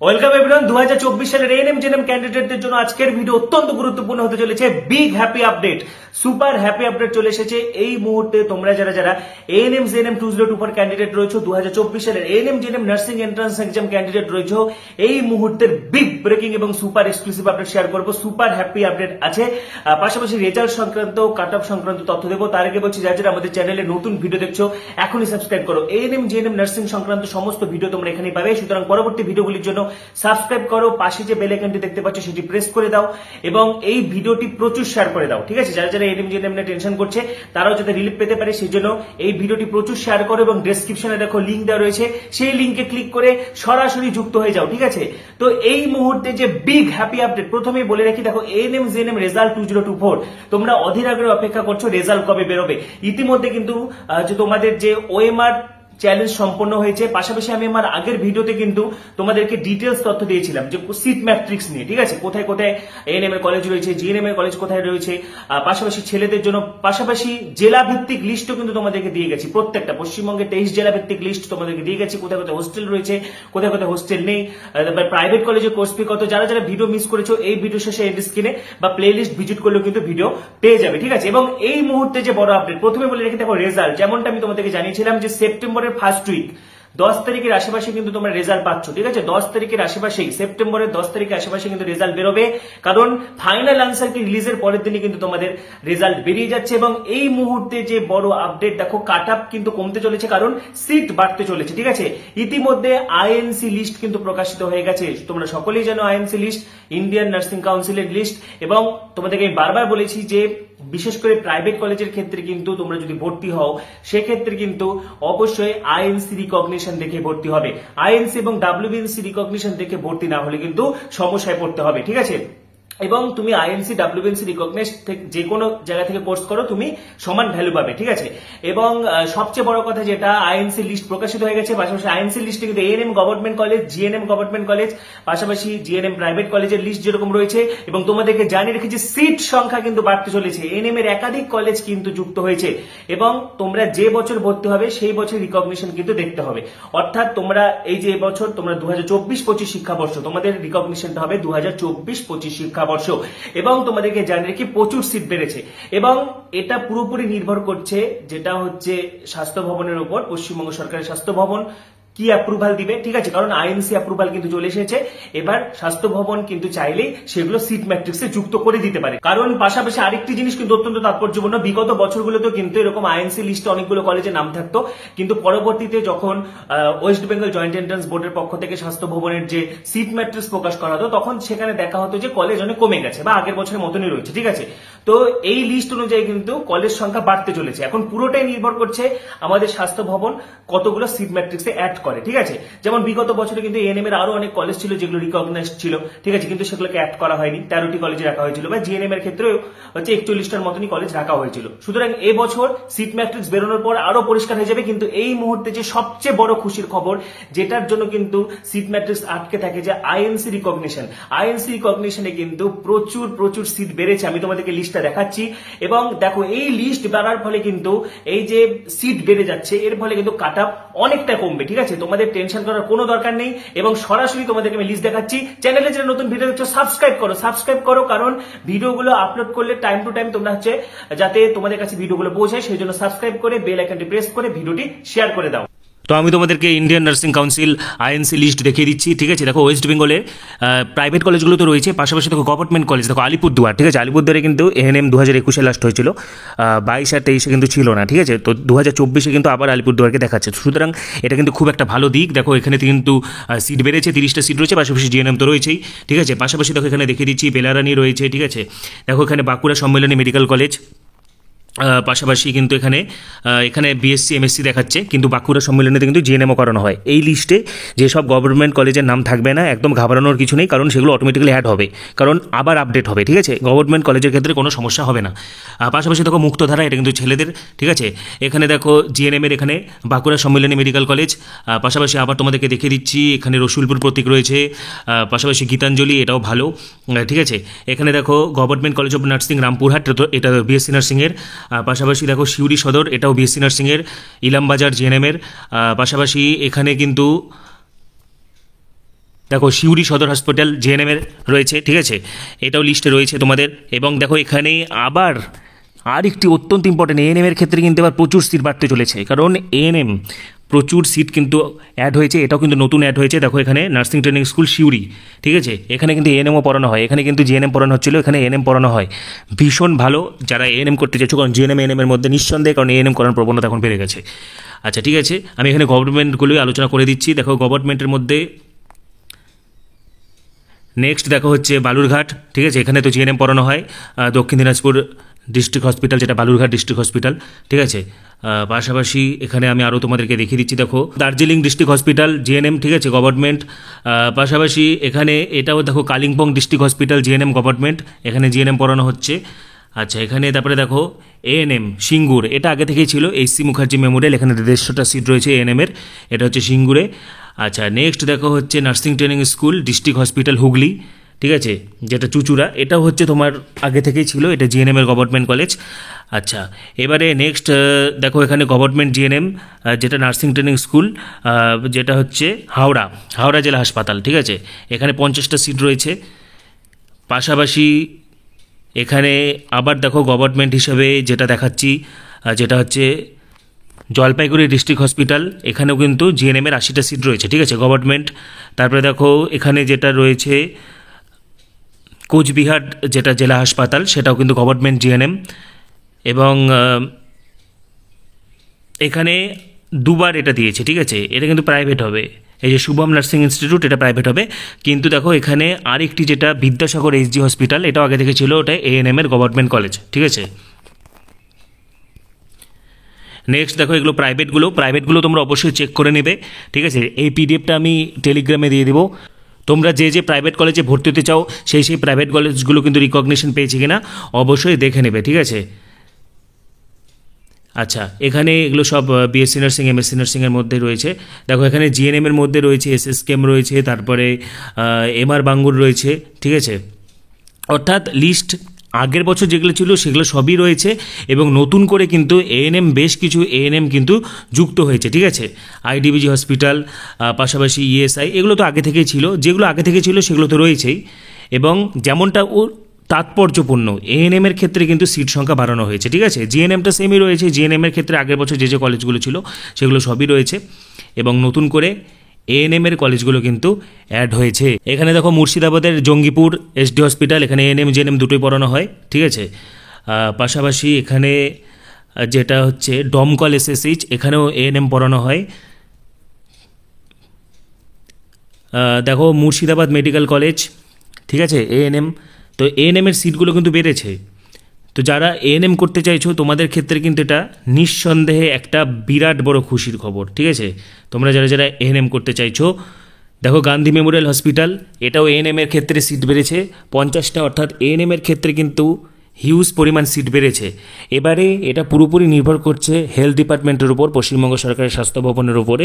Welcome everyone. 2024 সালের ANM GNM ক্যান্ডিডেটদের জন্য আজকের ভিডিও অত্যন্ত গুরুত্বপূর্ণ হতে চলেছে। Big happy update, super happy update চলে এসেছে এই মুহূর্তে। তোমরা যারা এএনএম জেএনএম 2024 ক্যান্ডিডেট রয়েছে, 2024 সালের ANM GNM nursing entrance exam candidate রয়েছে, এই মুহূর্তের বিগ ব্রেকিং এবং সুপার এক্সক্লুসিভ আপডেট শেয়ার করবো। সুপার হ্যাপি আপডেট আছে, পাশাপাশি রেজাল্ট সংক্রান্ত, কাট অফ সংক্রান্ত তথ্য দেবো। তার আগে বলছি, যারা আমাদের চ্যানেলে নতুন ভিডিও দেখছো এখনই সাবস্ক্রাইব করো। এএনএম জেএনএম নার্সিং সংক্রান্ত সমস্ত ভিডিও তোমরা এখানেই পাবে, সুতরাং পরবর্তী ভিডিওগুলির জন্য সাবস্ক্রাইব করো। পাশে যে বেল আইকনটি দেখতে পাচ্ছ সেটি প্রেস করে দাও এবং এই ভিডিওটি প্রচুর শেয়ার করে দাও। ঠিক আছে, যারা এএনএম জেএনএম নিয়ে টেনশন করছে তারাও যাতে রিলিফ পেতে পারে সেই জন্য এই ভিডিওটি প্রচুর শেয়ার করো এবং ডেসক্রিপশনে দেখো লিংক দেওয়া রয়েছে, সেই লিংকে ক্লিক করে সরাসরি যুক্ত হয়ে যাও। ঠিক আছে, তো এই মুহূর্তে যে বিগ হ্যাপি আপডেট, প্রথমেই বলে রাখি, দেখো এএনএম জেএনএম রেজাল্ট 2024 তোমরা অধীর আগ্রহে অপেক্ষা করছো রেজাল্ট কবে বেরোবে। ইতিমধ্যে কিন্তু যে তোমাদের যে ওএমআর চ্যালেঞ্জ সম্পন্ন হয়েছে, পাশাপাশি আমি আমার আগের ভিডিওতে কিন্তু তোমাদেরকে ডিটেলস তথ্য দিয়েছিলাম যে সিট ম্যাট্রিক্স নিয়ে। ঠিক আছে, কোথায় কোথায় এএনএম এর কলেজ রয়েছে, জিএনএম এর কলেজ কোথায় রয়েছে, পাশাপাশি ছেলেদের জন্য, পাশাপাশি জেলা ভিত্তিক লিস্টও কিন্তু তোমাদেরকে দিয়ে গেছি। প্রত্যেকটা পশ্চিমবঙ্গে 23 জেলা ভিত্তিক লিস্ট তোমাদেরকে দিয়ে গেছি, কোথায় কোথায় হোস্টেল রয়েছে, কোথায় কোথায় হোস্টেল নেই, প্রাইভেট কলেজে কোর্স ফি কত। যারা ভিডিও মিস করেছো এই ভিডিও শেষে এন্ড স্ক্রিনে বা প্লে লিস্ট ভিজিট করলেও কিন্তু ভিডিও পেয়ে যাবে। ঠিক আছে, এবং এই মুহূর্তে যে বড় আপডেট, প্রথমে বলে রেখে দেখো রেজাল্ট, যেমনটা আমি তোমাদেরকে জানিয়েছিলাম যে সেপ্টেম্বরের ফার্স্ট উইক 10 তারিখের আশেপাশে কিন্তু তোমরা রেজাল্ট পাচ্ছ। ঠিক আছে, 10 তারিখের আশেপাশেই, সেপ্টেম্বরের 10 তারিখের আশেপাশে কিন্তু রেজাল্ট বেরোবে, কারণ ফাইনাল আনসার কি রিলিজের পরের দিনই কিন্তু তোমাদের রেজাল্ট বেরিয়ে যাচ্ছে। এবং এই মুহূর্তে যে বড় আপডেট, দেখো কাট আপ কিন্তু কমতে চলেছে, কারণ সিট বাড়তে চলেছে। ঠিক আছে, ইতিমধ্যে আইএনসি লিস্ট কিন্তু প্রকাশিত হয়ে গেছে। তোমরা সকলেই জানো আইএনসি লিস্ট, ইন্ডিয়ান নার্সিং কাউন্সিলের লিস্ট। এবং তোমাদেরকে আমি বারবার বলেছি যে বিশেষ করে প্রাইভেট কলেজের ক্ষেত্রে কিন্তু তোমরা যদি ভর্তি হও সেক্ষেত্রে কিন্তু অবশ্যই আইএনসি রিকগনিশন দেখে ভর্তি হবে। আইএনসি এবং ডাব্লিউবিএনসি রিকগনিশন দেখে ভর্তি না হলে কিন্তু সমস্যায় পড়তে হবে। ঠিক আছে, এবং তুমি আইএনসি ডাব্লিউবিএনসি রিকগনাইজ যে কোনো জায়গা থেকে কোর্স করো, তুমি সমান ভ্যালু পাবে। ঠিক আছে, এবং সবচেয়ে বড় কথা যেটা, আইএনসি লিস্ট প্রকাশিত হয়ে গেছে, পাশাপাশি আইএনসি লিস্টে কিন্তু ANM government college, GNM government college, পাশাপাশি জিএনএম প্রাইভেট কলেজের লিস্ট যেরকম রয়েছে। এবং তোমাদেরকে জানিয়ে রেখেছি সিট সংখ্যা কিন্তু বাড়তে চলেছে, এএনএম এর একাধিক কলেজ কিন্তু যুক্ত হয়েছে। এবং তোমরা যে বছর ভর্তি হবে সেই বছর রিকগনিশন কিন্তু দেখতে হবে। অর্থাৎ তোমরা এই যে বছর তোমরা 2024-25 শিক্ষাবর্ষ, তোমাদের রিকগনিশনটা হবে 2024-25 শিক্ষাবর্ষ। এবং তোমাদেরকে জানিয়ে রেখে প্রচুর সিট বেড়েছে এবং এটা পুরোপুরি নির্ভর করছে যেটা হচ্ছে স্বাস্থ্য ভবনের উপর। পশ্চিমবঙ্গ সরকারের স্বাস্থ্য ভবন কি অ্যাপ্রুভাল দিবে। ঠিক আছে, কারণ আইএনসি অ্যাপ্রুভাল কিন্তু চলে এসেছে, এবার স্বাস্থ্য ভবন কিন্তু চাইলেই সেগুলো সিট ম্যাট্রিক্সে যুক্ত করে দিতে পারে। কারণ পাশাপাশি আরেকটি জিনিস কিন্তু অত্যন্ত তাৎপর্যপূর্ণ, বিগত বছরগুলোতেও কিন্তু এরকম আইএনসি লিস্টে অনেকগুলো কলেজে নাম থাকতো, কিন্তু পরবর্তীতে যখন ওয়েস্ট বেঙ্গল জয়েন্ট এন্ট্রান্স বোর্ডের পক্ষ থেকে স্বাস্থ্য ভবনের যে সিট ম্যাট্রিক্স প্রকাশ করা হতো, তখন সেখানে দেখা হতো যে কলেজ অনেক কমে গেছে বা আগের বছরের মতনই রয়েছে। ঠিক আছে, তো এই লিস্ট অনুযায়ী কিন্তু কলেজ সংখ্যা বাড়তে চলেছে। এখন পুরোটাই নির্ভর করছে আমাদের স্বাস্থ্য ভবন কতগুলো সিট ম্যাট্রিক্সে অ্যাড করে। ঠিক আছে, যেমন বিগত বছরে কিন্তু এএনএম এর আরো অনেক কলেজ ছিল যেগুলো রিকগনাইজড ছিল। ঠিক আছে, কিন্তু সেগুলোকে অ্যাড করা হয়নি, 13টি কলেজে রাখা হয়েছিল, বা জিএনএম এর ক্ষেত্রেও হচ্ছে 41টার মতনই কলেজ রাখা হয়েছিল। সুতরাং এবছর সিট ম্যাট্রিক্স বেরোনোর পর আরো পরিষ্কার হয়ে যাবে। কিন্তু এই মুহূর্তে যে সবচেয়ে বড় খুশির খবর, যেটার জন্য কিন্তু সিট ম্যাট্রিক্স আটকে থাকে, যে আইএনসি রিকগনিশন। আইএনসি রিকগনিশনে কিন্তু প্রচুর প্রচুর সিট বেড়েছে, আমি তোমাদেরকে লিস্টটা দেখাচ্ছি। এবং দেখো এই লিস্ট বাড়ার ফলে কিন্তু এই যে সিট বেড়ে যাচ্ছে, এর ফলে কিন্তু কাট আপ অনেকটা কমবে। ঠিক আছে, তোমাদের টেনশন করার কোনো দরকার নেই এবং সরাসরি তোমাদেরকে আমি লিস্ট দেখাচ্ছি। চ্যানেলে যারা নতুন ভিডিও দেখছো সাবস্ক্রাইব করো, কারণ ভিডিওগুলো আপলোড করলে টাইম টু টাইম তোমরা হচ্ছে যাতে তোমাদের কাছে ভিডিওগুলো পৌঁছায়, সেই জন্য সাবস্ক্রাইব করে বেল আইকনটি প্রেস করে ভিডিওটি শেয়ার করে দাও। তো আমি তোমাদেরকে Indian nursing council INC list দেখিয়ে দিচ্ছি। ঠিক আছে, দেখো ওয়েস্ট বেঙ্গলে প্রাইভেট কলেজগুলো তো রয়েছে, পাশাপাশি দেখো গভর্নমেন্ট কলেজ, দেখো আলিপুরদুয়ার। ঠিক আছে, আলিপুরদুয়ারে কিন্তু এএনএম 2021 লাস্ট হয়েছিল, 22 আর 23 কিন্তু ছিল না। ঠিক আছে, তো 2024 কিন্তু আবার আলিপুরদুয়ারকে দেখাচ্ছে। সুতরাং এটা কিন্তু খুব একটা ভালো দিক। দেখো এখানে কিন্তু সিট বেড়েছে, 30টা সিট রয়েছে, পাশাপাশি জিএনএম তো রয়েছেই। ঠিক আছে, পাশাপাশি দেখো এখানে দেখিয়ে দিচ্ছি বেলারানি রয়েছে। ঠিক আছে, দেখো এখানে বাঁকুড়া সম্মেলনী মেডিকেল কলেজ, পাশাপাশি কিন্তু এখানে বিএসসি এমএসসি দেখাচ্ছে, কিন্তু বাঁকুড়া সম্মেলনীতে কিন্তু জিএনএমও করানো হয়। এই লিস্টে যেসব গভর্নমেন্ট কলেজের নাম থাকবে না, একদম ঘাবড়ানোর কিছু নেই, কারণ সেগুলো অটোমেটিক্যালি অ্যাড হবে, কারণ আবার আপডেট হবে। ঠিক আছে, গভর্নমেন্ট কলেজের ক্ষেত্রে কোনো সমস্যা হবে না। পাশাপাশি দেখো মুক্তধারা, এটা কিন্তু ছেলেদের। ঠিক আছে, এখানে দেখো জিএনএম এর এখানে বাঁকুড়া সম্মেলনী মেডিকেল কলেজ, পাশাপাশি আবার তোমাদেরকে দেখিয়ে দিচ্ছি এখানে রসুলপুর প্রতীক রয়েছে, পাশাপাশি গীতাঞ্জলি, এটাও ভালো। ঠিক আছে, এখানে দেখো government college of nursing Rampurhat, এটা বিএসসি নার্সিংয়ের। পাশাপাশি দেখো সিউড়ি সদর, এটাও বিএসসি নার্সিংয়ের। ইলামবাজার জিএনএমের। পাশাপাশি এখানে কিন্তু দেখো সিউড়ি সদর হসপিটাল জেএনএম এর রয়েছে, ঠিক আছে, এটাও লিস্টে রয়েছে তোমাদের। এবং দেখো এখানে আবার আর একটি অত্যন্ত ইম্পর্টেন্ট, এএনএম এর ক্ষেত্রে কিন্তু এবার প্রচুর সিট বাড়তে চলেছে, কারণ এএনএম প্রচুর সিট কিন্তু অ্যাড হয়েছে, এটাও কিন্তু নতুন অ্যাড হয়েছে। দেখো এখানে নার্সিং ট্রেনিং স্কুল সিউড়ি, ঠিক আছে, এখানে কিন্তু এএনএমও পড়ানো হয়, এখানে কিন্তু জিএনএম পড়ানো হচ্ছিল, এখানে এএনএম পড়ানো হয়। ভীষণ ভালো যারা এএনএম করতে চাইছো, কারণ জিএনএম এএনএম এর মধ্যে নিঃসন্দেহে, কারণ এএনএম করার প্রবণতা এখন বেড়ে গেছে। আচ্ছা ঠিক আছে, আমি এখানে গভর্নমেন্টগুলোই আলোচনা করে দিচ্ছি। দেখো গভর্নমেন্টের মধ্যে নেক্সট দেখো হচ্ছে বালুরঘাট, ঠিক আছে, এখানে তো জিএনএম পড়ানো হয়, দক্ষিণ দিনাজপুর ডিস্ট্রিক্ট হসপিটাল, যেটা বালুরঘাট ডিস্ট্রিক্ট হসপিটাল, ঠিক আছে। পাশাপাশি এখানে আমি আরও তোমাদেরকে দেখিয়ে দিচ্ছি, দেখো দার্জিলিং ডিস্ট্রিক্ট হসপিটাল জিএনএম, ঠিক আছে, গভর্নমেন্ট। পাশাপাশি এখানে এটাও দেখো Kalimpong district hospital GNM government, এখানে জিএনএম পড়ানো হচ্ছে। আচ্ছা এখানে তারপরে দেখো এএনএম সিঙ্গুর, এটা আগে থেকেই ছিল, এইচসি মুখার্জি মেমোরিয়াল, এখানে 150টা সিট রয়েছে এএনএম এর, এটা হচ্ছে সিঙ্গুরে। আচ্ছা নেক্সট দেখো হচ্ছে nursing training school district hospital Hooghly, ঠিক আছে, যেটা চুচুড়া, এটাও হচ্ছে তোমার আগে থেকেই ছিল, এটা জিএনএম এর গভর্নমেন্ট কলেজ। আচ্ছা এবারে নেক্সট দেখো এখানে গভর্নমেন্ট জিএনএম, যেটা নার্সিং ট্রেনিং স্কুল, যেটা হচ্ছে হাওড়া জেলা হাসপাতাল, ঠিক আছে, এখানে 50টা সিট রয়েছে। পাশাপাশি এখানে আবার দেখো গভর্নমেন্ট হিসাবে যেটা দেখাচ্ছি, যেটা হচ্ছে জলপাইগুড়ি ডিস্ট্রিক্ট হসপিটাল, এখানেও কিন্তু জিএনএম এর 80টা সিট রয়েছে, ঠিক আছে, গভর্নমেন্ট। তারপরে দেখো এখানে যেটা রয়েছে কোচবিহার যেটা জেলা হাসপাতাল, সেটাও কিন্তু গভর্নমেন্ট জিএনএম। এবং এখানে দুবার এটা দিয়েছে, ঠিক আছে, এটা কিন্তু প্রাইভেট হবে, এই যে শুভম নার্সিং ইনস্টিটিউট, এটা প্রাইভেট হবে। কিন্তু দেখো এখানে আরেকটি যেটা বিদ্যাসাগর এইচডি হসপিটাল, এটাও আগে থেকে ছিল, ওটা এএনএম এর গভর্নমেন্ট কলেজ, ঠিক আছে। নেক্সট দেখো এগুলো প্রাইভেটগুলো তোমরা অবশ্যই চেক করে নেবে, ঠিক আছে, এই পিডিএফটা আমি টেলিগ্রামে দিয়ে দেবো। তোমরা যে প্রাইভেট কলেজে ভর্তি হতে চাও সেই প্রাইভেট কলেজগুলো কিন্তু রিকগনিশন পেয়েছে কিনা অবশ্যই দেখে নেবে, ঠিক আছে। আচ্ছা এখানে এগুলো সব বিএসসি নার্সিং এমএসসি নার্সিংয়ের মধ্যে রয়েছে। দেখো এখানে জিএনএম এর মধ্যে রয়েছে এসএসকেএম রয়েছে, তারপরে এমআর বাঙ্গুর রয়েছে, ঠিক আছে, অর্থাৎ লিস্ট আগের বছর যেগুলো ছিল সেগুলো সবই রয়েছে, এবং নতুন করে কিন্তু এএনএম বেশ কিছু এএনএম কিন্তু যুক্ত হয়েছে, ঠিক আছে, আইডিবিজি হসপিটাল, পাশাপাশি ইএসআই, এগুলো তো আগে থেকেই ছিল, যেগুলো আগে থেকে ছিল সেগুলো তো রয়েছেই। এবং যেমনটা ও তাৎপর্যপূর্ণ এএনএম এর ক্ষেত্রে কিন্তু সিট সংখ্যা বাড়ানো হয়েছে, ঠিক আছে, জিএনএমটা সেমই রয়েছে, জিএনএম এর ক্ষেত্রে আগের বছর যে কলেজগুলো ছিল সেগুলো সবই রয়েছে, এবং নতুন করে এএনএম এর কলেজগুলো কিন্তু অ্যাড হয়েছে। এখানে দেখো মুর্শিদাবাদের জঙ্গিপুর এসডি হসপিটাল, এখানে এএনএম জিএনএম দুটোই পড়ানো হয়, ঠিক আছে। পাশাপাশি এখানে যেটা হচ্ছে ডমকল এসএসএইচ, এখানেও এএনএম পড়ানো হয়। দেখো মুর্শিদাবাদ মেডিকেল কলেজ, ঠিক আছে, এএনএম, তো এএনএম এর সিটগুলো কিন্তু বেড়েছে। তো যারা এএনএম করতে চাইছো তোমাদের ক্ষেত্রে কিন্তু এটা নিঃসন্দেহে একটা বিরাট বড় খুশির খবর, ঠিক আছে, তোমরা যারা এএনএম করতে চাইছো। দেখো গান্ধী মেমোরিয়াল হসপিটাল, এটাও এএনএম এর ক্ষেত্রে সিট বেড়েছে 50টা, অর্থাৎ এএনএম এর ক্ষেত্রে কিন্তু হিউজ পরিমাণ সিট বেড়েছে। এবারে এটা পুরোপুরি নির্ভর করছে হেলথ ডিপার্টমেন্টের উপর, পশ্চিমবঙ্গ সরকারের স্বাস্থ্য ভবনের উপরে।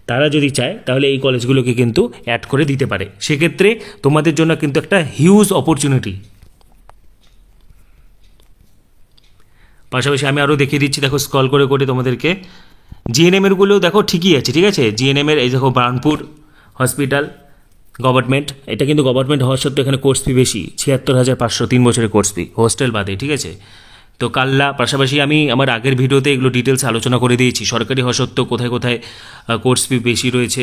তারা যদি চায় তাহলে এই কলেজগুলোকে কিন্তু অ্যাড করে দিতে পারে, সেক্ষেত্রে তোমাদের জন্য কিন্তু একটা হিউজ অপরচুনিটি। পাশাপাশি আমি আরও দেখিয়ে দিচ্ছি, দেখো স্ক্রল করে তোমাদেরকে জিএনএম এরগুলোও দেখো ঠিকই আছে, ঠিক আছে, জিএনএম এর এই দেখো বার্নপুর হসপিটাল গভর্নমেন্ট, এটা কিন্তু গভর্নমেন্ট হওয়ার সত্ত্বেও এখানে কোর্স ফি বেশি, 76,500, 3 বছরের কোর্স ফি, হোস্টেল বাদে, ঠিক আছে। তো কাল্লা, পাশাপাশি আমি আমার আগের ভিডিওতে এগুলো ডিটেলস আলোচনা করে দিয়েছি, সরকারি হওয়া সত্ত্বেও কোথায় কোথায় কোর্স ফি বেশি রয়েছে,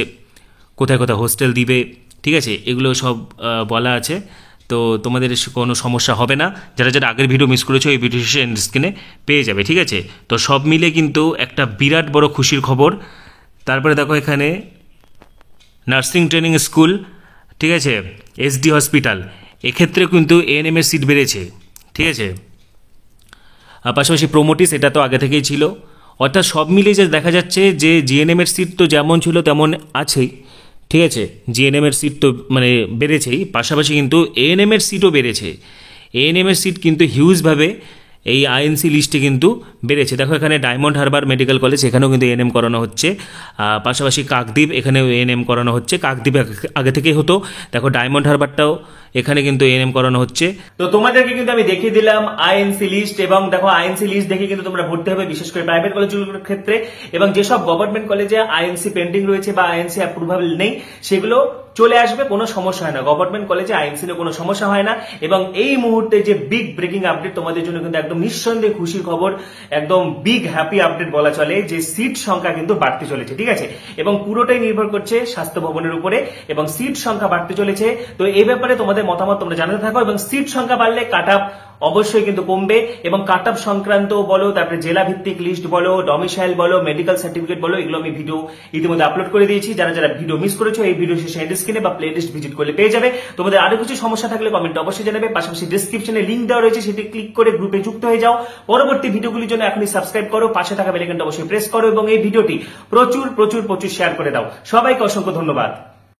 কোথায় কোথায় হোস্টেল দিবে, ঠিক আছে, এগুলো সব বলা আছে। তো তোমাদের কোনো সমস্যা হবে না, যারা আগের ভিডিও মিস করেছো এই ভিডিও শেষে এন্ড স্ক্রিনে পেয়ে যাবে, ঠিক আছে। তো সব মিলে কিন্তু একটা বিরাট বড় খুশির খবর। তারপরে দেখো এখানে নার্সিং ট্রেনিং স্কুল, ঠিক আছে, এসডি হসপিটাল, এক্ষেত্রে কিন্তু এএনএম এর সিট বেড়েছে, ঠিক আছে। পাশাপাশি প্রোমোটিস, এটা তো আগে থেকেই ছিল, অর্থাৎ সব মিলিয়ে যে দেখা যাচ্ছে যে জিএনএম এর সিট তো যেমন ছিল তেমন আছেই, ঠিক আছে, জিএনএম এর সিট তো মানে বেড়েছেই, পাশাপাশি কিন্তু এএনএম এর সিটও বেড়েছে। এএনএম এর সিট কিন্তু হিউজভাবে এই আইএনসি লিস্টে কিন্তু বেড়েছে। দেখো এখানে ডায়মন্ড হারবার মেডিকেল কলেজ, এখানেও কিন্তু এএনএম করানো হচ্ছে, পাশাপাশি কাকদ্বীপ, এখানেও এএনএম করানো হচ্ছে, কাকদ্বীপ আগে থেকেই হতো, দেখো ডায়মন্ড হারবারটাও এখানে কিন্তু এএনএম করানো হচ্ছে। তো তোমাদেরকে কিন্তু আমি দেখিয়ে দিলাম আইএনসি লিস্ট, এবং দেখো আইএনসি লিস্ট দেখে কিন্তু তোমরা ভর্তি হবে, বিশেষ করে প্রাইভেট কলেজগুলোর ক্ষেত্রে। এবং যেসব গভর্নমেন্ট কলেজে আইএনসি পেন্ডিং রয়েছে বা আইএনসি অ্যাপ্রুভাল নেই, সেগুলো চলে আসবে, কোনো সমস্যা হয় না। গভর্নমেন্ট কলেজে আইএমসি নিয়ে কোনো সমস্যা হয় না। এবং এই মুহূর্তে যে বিগ ব্রেকিং আপডেট তোমাদের জন্য কিন্তু একদম নিঃসন্দেহে খুশির খবর, একদম বিগ হ্যাপি আপডেট বলা চলে, যে সিট সংখ্যা কিন্তু বাড়তে চলেছে, ঠিক আছে। এবং পুরোটাই নির্ভর করছে স্বাস্থ্য ভবনের উপরে, এবং সিট সংখ্যা বাড়তে চলেছে। তো এই ব্যাপারে তোমাদের মতামত তোমরা জানাতে থাকো, এবং সিট সংখ্যা বাড়লে কাট অফ অবশ্যই কিন্তু কমবে, এবং কাট অফ সংক্রান্ত বলো, তারপরে জেলা ভিত্তিক লিস্ট বলো, ডমিসাইল বলো, মেডিকেল সার্টিফিকেট বলো, এগুলো আমি ভিডিও ইতিমধ্যে আপলোড করে দিয়েছি। যারা যারা ভিডিও মিস করেছো এই ভিডিও শেষে এন্ড স্ক্রিনে বা প্লে লিস্ট ভিজিট করলে পেয়ে যাবে। তোমাদের আরো কিছু সমস্যা থাকলে কমেন্ট অবশ্যই জানাবে। পাশাপাশি ডেসক্রিপশনে লিংক দেওয়া রয়েছে, সেটি ক্লিক করে গ্রুপে যুক্ত হয়ে যাও। পরবর্তী ভিডিওগুলির জন্য এখনই সাবস্ক্রাইব করো, পাশে থাকা বেল আইকনটা অবশ্যই প্রেস করো, এবং এই ভিডিওটি প্রচুর প্রচুর প্রচুর শেয়ার করে দাও। সবাইকে অসংখ্য ধন্যবাদ।